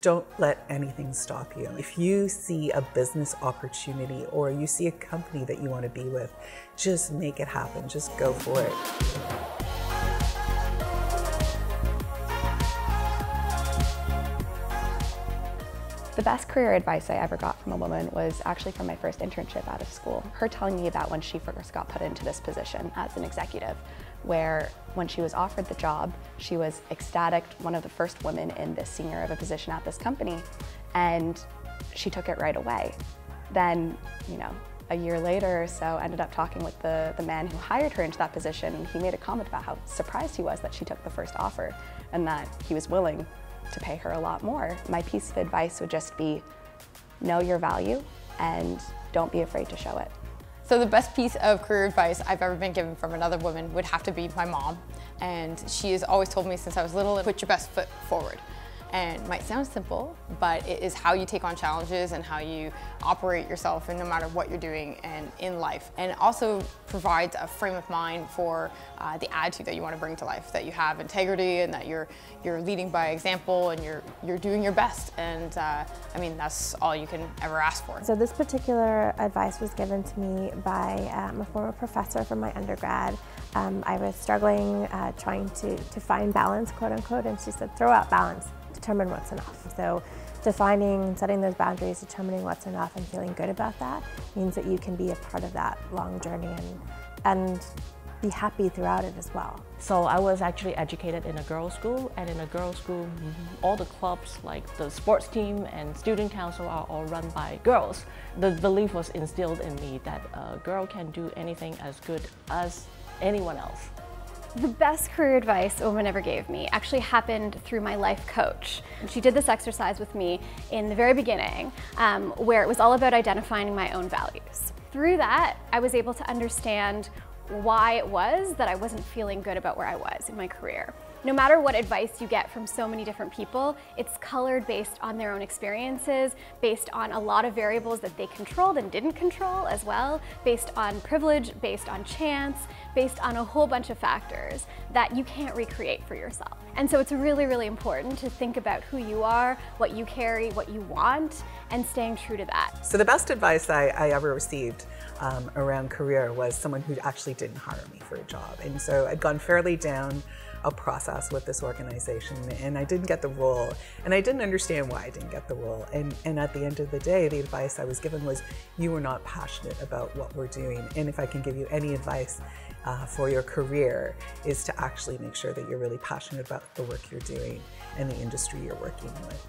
Don't let anything stop you. If you see a business opportunity or you see a company that you want to be with, just make it happen. Just go for it. The best career advice I ever got from a woman was actually from my first internship out of school. Her telling me that when she first got put into this position as an executive, where when she was offered the job, she was ecstatic, one of the first women in this senior of a position at this company, and she took it right away. Then, you know, a year later or so, ended up talking with the man who hired her into that position, and he made a comment about how surprised he was that she took the first offer and that he was willing to pay her a lot more. My piece of advice would just be, know your value and don't be afraid to show it. So the best piece of career advice I've ever been given from another woman would have to be my mom. And she has always told me since I was little, put your best foot forward. And it might sound simple, but it is how you take on challenges and how you operate yourself and no matter what you're doing and in life. And it also provides a frame of mind for the attitude that you want to bring to life, that you have integrity and that you're leading by example and you're doing your best. And I mean, that's all you can ever ask for. So this particular advice was given to me by a former professor from my undergrad. I was struggling trying to find balance, quote unquote, and she said, throw out balance. Determine what's enough. So defining, setting those boundaries, determining what's enough and feeling good about that means that you can be a part of that long journey and be happy throughout it as well. So I was actually educated in a girls' school, and in a girls' school, all the clubs like the sports team and student council are all run by girls. The belief was instilled in me that a girl can do anything as good as anyone else. The best career advice a woman ever gave me actually happened through my life coach. She did this exercise with me in the very beginning, where it was all about identifying my own values. Through that, I was able to understand why it was that I wasn't feeling good about where I was in my career. No matter what advice you get from so many different people, it's colored based on their own experiences, based on a lot of variables that they controlled and didn't control as well, based on privilege, based on chance, based on a whole bunch of factors that you can't recreate for yourself. And so it's really, really important to think about who you are, what you carry, what you want, and staying true to that. So the best advice I ever received around career was someone who actually didn't hire me for a job. And so I'd gone fairly down a process with this organization and I didn't get the role, and I didn't understand why I didn't get the role. And at the end of the day, the advice I was given was, you are not passionate about what we're doing, and if I can give you any advice for your career is to actually make sure that you're really passionate about the work you're doing and the industry you're working with.